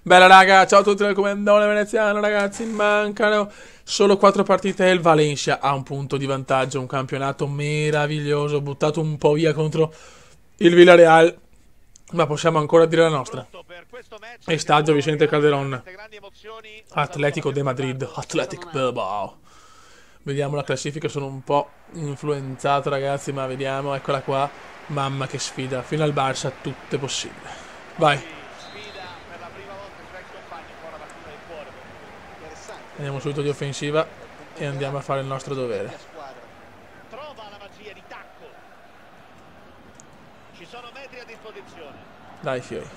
Bella raga, ciao a tutti dal Comandone Veneziano, ragazzi, mancano solo 4 partite e il Valencia ha un punto di vantaggio, un campionato meraviglioso, buttato un po' via contro il Villarreal, ma possiamo ancora dire la nostra. E stadio Vicente Calderón, Atletico de Madrid, Athletic Bilbao. Vediamo la classifica, sono un po' influenzato ragazzi, ma vediamo, eccola qua, mamma che sfida, fino al Barça tutto è possibile. Vai. Andiamo subito di offensiva e andiamo a fare il nostro dovere. Trova la magia di tacco. Ci sono metri a disposizione. Dai fioi.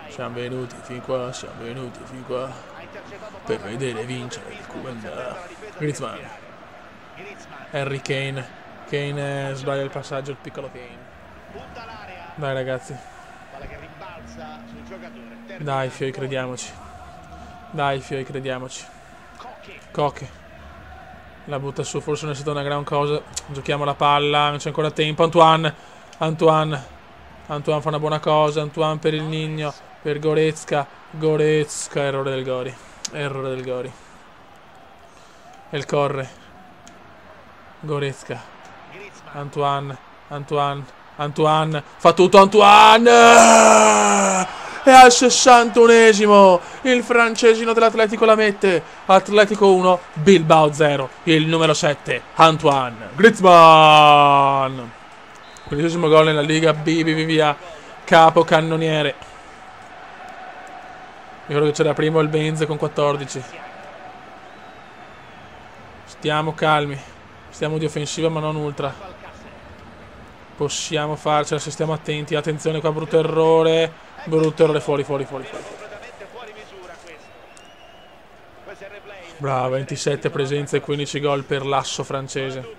Siamo venuti fin qua, per vedere vincere il Comandone. Griezmann. Harry Kane. Kane sbaglia il passaggio, il piccolo Kane. Dai ragazzi. Dai fioi, crediamoci. Dai fioi, crediamoci. Coche. La butta su, forse non è stata una gran cosa. Giochiamo la palla, non c'è ancora tempo. Antoine fa una buona cosa. Antoine per il Nigno, per Goretzka. Errore del Gori. E il corre. Goretzka. Antoine. Fa tutto Antoine! E al 61esimo il francesino dell'Atletico la mette. Atletico 1, Bilbao 0. Il numero 7, Antoine Griezmann. 15esimo gol nella Liga B, via. Capo cannoniere. Ricordo che c'era primo il Benz con 14. Stiamo calmi. Stiamo di offensiva ma non ultra. Possiamo farcela se stiamo attenti. Attenzione qua, brutto errore. Fuori. Bravo, 27 presenze e 15 gol per l'asso francese.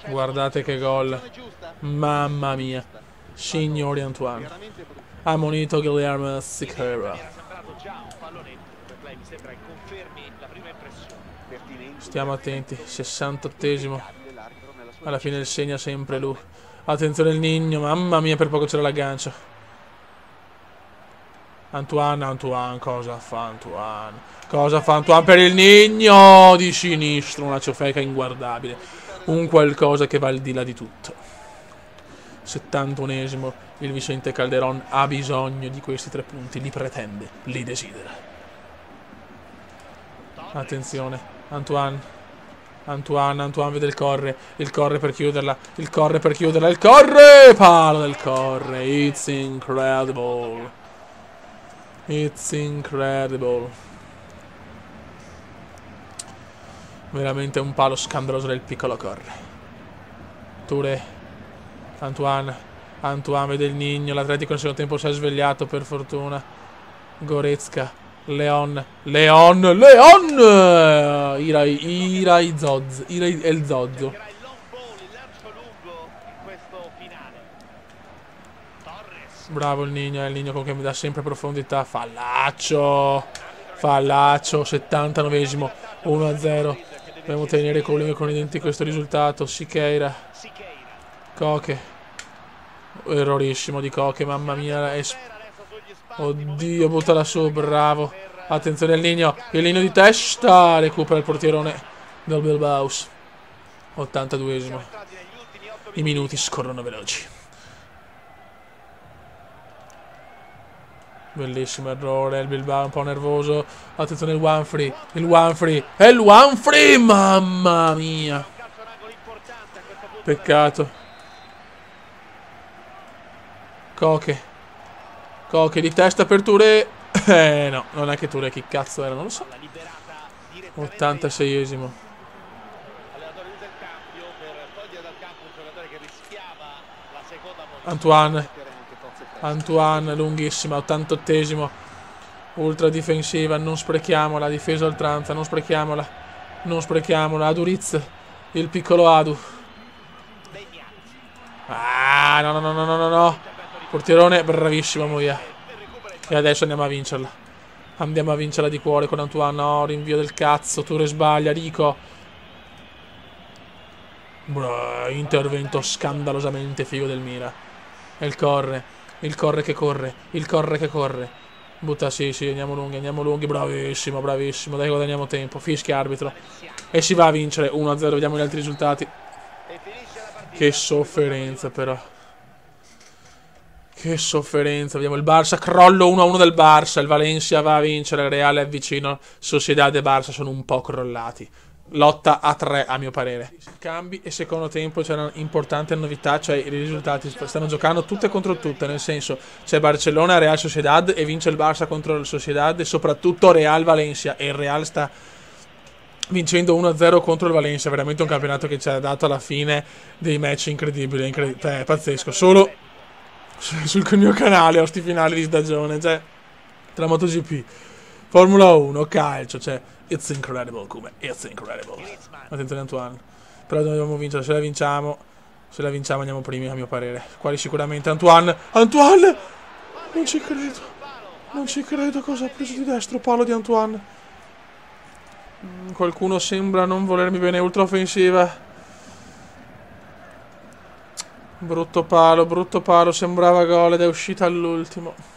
Guardate che gol. Mamma mia. Signori Antoine. Ha monito Guillermo Sicera. Stiamo attenti. 68esimo. Alla fine il segna sempre lui. Attenzione il Nigno. Mamma mia, per poco c'era l'aggancio. Antoine, cosa fa Antoine? Cosa fa Antoine per il Nigno? Di sinistro, una ciofeca inguardabile. Un qualcosa che va al di là di tutto. 71esimo, il Vicente Calderón ha bisogno di questi 3 punti, li pretende, li desidera. Attenzione, Antoine vede il corre per chiuderla, palo del corre, it's incredible. Veramente un palo scandaloso del piccolo corre. Touré. Antoine vede il Nigno. L'Atletico nel secondo tempo si è svegliato per fortuna. Goretzka. Leon. Ira il Zozzo. Bravo il Nigno con che mi dà sempre profondità. Fallaccio, 79esimo, 1-0. Dobbiamo tenere con i denti questo risultato. Siqueira. Coche. Errorissimo di Coche, mamma mia. Oddio, buttala su, bravo. Attenzione al Nigno, il Nigno di testa. Recupera il portierone del Bilbao. 82esimo. I minuti scorrono veloci. Bellissimo errore, il Bilbao un po' nervoso. Attenzione il Wanfree. Mamma mia. Peccato. Coche di testa per Touré. No, non è che Touré, chi cazzo era, non lo so. 86esimo. Antoine, lunghissima, 88esimo. Ultra difensiva, non sprechiamola. Difesa oltranza, non sprechiamola. Aduriz, il piccolo Adu. No. Portierone, bravissimo, Moia. E adesso andiamo a vincerla. Di cuore con Antoine. No, rinvio del cazzo. Touré sbaglia, Rico. Intervento scandalosamente figo del Mira. E il corre. Il corre che corre. Il corre che corre. Butta, sì, andiamo lunghi. Bravissimo, bravissimo. Dai, guadagniamo tempo. Fischia arbitro. E si va a vincere 1-0. Vediamo gli altri risultati. Che sofferenza, però. Che sofferenza. Vediamo il Barça. Crollo 1-1 del Barça. Il Valencia va a vincere. Il Real è vicino. Sociedad e Barça sono un po' crollati. Lotta a 3 a mio parere. Cambi e secondo tempo c'è una importante novità, cioè i risultati stanno giocando tutte contro tutte, nel senso c'è Barcellona, Real Sociedad e vince il Barça contro il Sociedad e soprattutto Real Valencia, e il Real sta vincendo 1-0 contro il Valencia. Veramente un campionato che ci ha dato alla fine dei match incredibili, è pazzesco. Solo sul mio canale ho sti finali di stagione, cioè tra MotoGP, Formula 1, calcio, cioè it's incredible, come it's incredible. Attenzione Antoine, però dobbiamo vincere. Se la vinciamo andiamo primi a mio parere. Quali sicuramente Antoine. Non ci credo cosa ha preso di destro. Palo di Antoine. Qualcuno sembra non volermi bene. Ultra offensiva. Brutto palo, sembrava gol ed è uscita all'ultimo.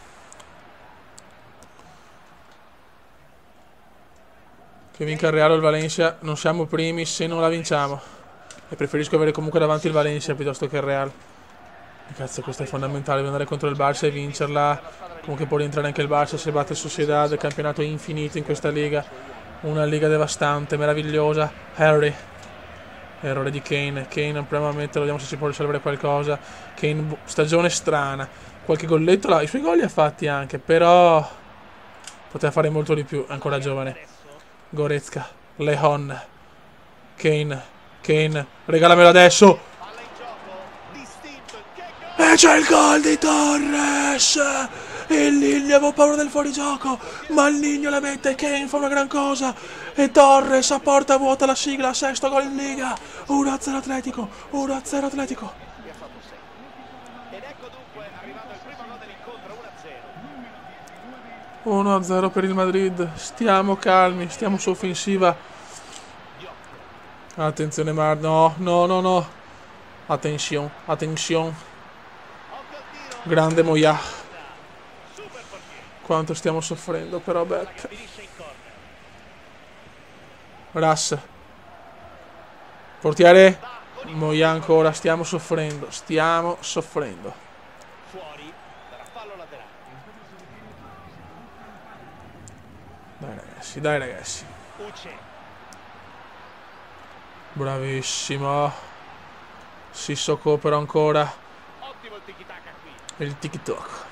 Che vinca il Real o il Valencia, non siamo primi se non la vinciamo. E preferisco avere comunque davanti il Valencia piuttosto che il Real. Cazzo, questo è fondamentale, devo andare contro il Barça e vincerla. Comunque può rientrare anche il Barça se batte il Sociedad, campionato infinito in questa liga. Una liga devastante, meravigliosa. Harry. Errore di Kane. Kane proviamo a metterlo, vediamo se si può risolvere qualcosa. Kane, stagione strana. Qualche golletto là, i suoi gol li ha fatti anche, però poteva fare molto di più, ancora giovane. Goretzka, Leon, Kane, regalamelo adesso. E c'è il gol di Torres. Il Nigno, avevo paura del fuorigioco, ma il Nigno la mette. Kane fa una gran cosa e Torres a porta vuota la sigla. Sesto gol in Liga. 1-0 Atletico. 1-0 Atletico. Ed ecco dunque arrivato il primo gol dell'incontro, 1-0 per il Madrid. Stiamo calmi, stiamo su offensiva. Attenzione no. Attenzione. Grande Moya. Quanto stiamo soffrendo però, Beppe. Ras. Portiere. Moya ancora, stiamo soffrendo. Fuori, darà fallo laterale. Dai ragazzi. Bravissimo. Sissoko però ancora. Ottimo il tiki-taka qui. Il TikTok.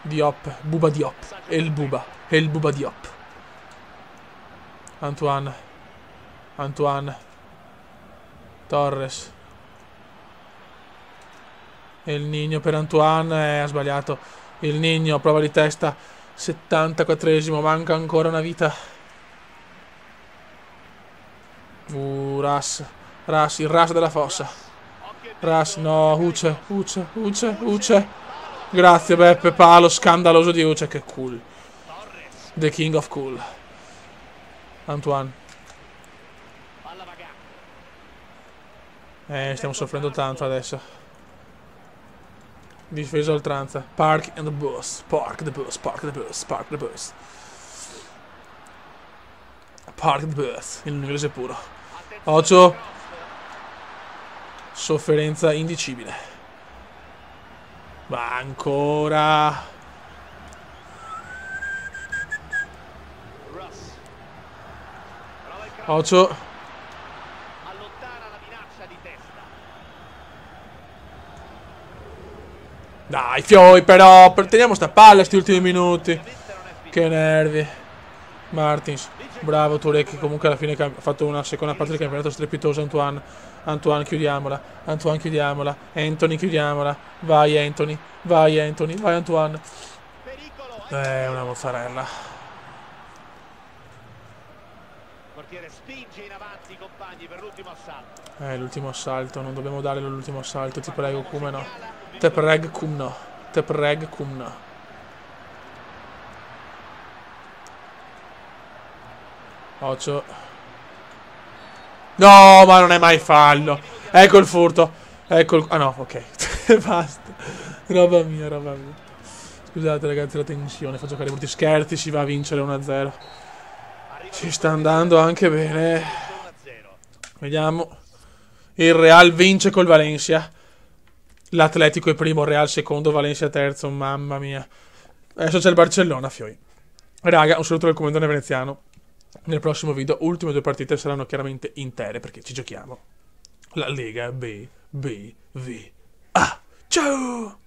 Diop, Buba Diop. E il Buba Diop. Antoine. Torres. E il Nigno per Antoine. Ha sbagliato. Il Nigno, prova di testa. 74esimo, manca ancora una vita. Ras, il Ras della fossa. Ras, no, Uce. Grazie Beppe, palo scandaloso di Uce, che cool. The King of Cool. Antoine. Stiamo soffrendo tanto adesso. Difesa oltranza. Park the bus. Park the bus. In inglese puro. 8. Sofferenza indicibile. Ma ancora. 8. Allontana la minaccia di testa. Dai, Fioi, però. Teniamo sta palla sti ultimi minuti. Che nervi. Martins. Bravo Touré, che comunque alla fine ha fatto una seconda parte del campionato strepitosa. Antoine, chiudiamola. Anthony, chiudiamola. Vai Anthony. Vai Antoine. Una mozzarella. Il portiere spinge in avanti i compagni per l'ultimo assalto. L'ultimo assalto, non dobbiamo dare l'ultimo assalto, ti prego, come no. Te preg cum no. 8. No, ma non è mai fallo. Ecco il furto. Ecco ah no, ok. Basta. Roba mia, roba mia. Scusate ragazzi la tensione, fa giocare brutti scherzi, si va a vincere 1-0. Ci sta andando anche bene. Vediamo. Il Real vince col Valencia. L'Atletico è primo, Real secondo, Valencia terzo, mamma mia. Adesso c'è il Barcellona, fioi. Raga, un saluto dal comandante veneziano. Nel prossimo video, ultime 2 partite saranno chiaramente intere, perché ci giochiamo la Lega B, B, V, A. Ciao!